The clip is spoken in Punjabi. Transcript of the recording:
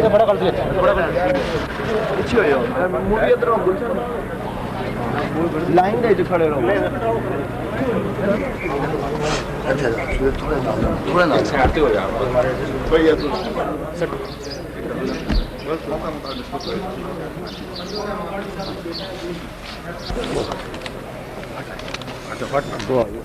बड़ा कर दिया बड़ा ਪਿੱਛੇ ਹੋ ਜਾਓ ਮੂਵੀ ਇਧਰੋਂ ਲਾਈਨ ਦੇ ਵਿੱਚ ਖੜੇ ਰਹੋ ਅੱਛਾ ਥੋੜਾ ਨਾ ਸਾਈਡ ਤੇ ਹੋ ਜਾ ਭਈਆ ਤੂੰ ਬਸ ਮੌਕਾ ਅੱਛਾ ਫਟ ਦੋ ਆ ਜਾਓ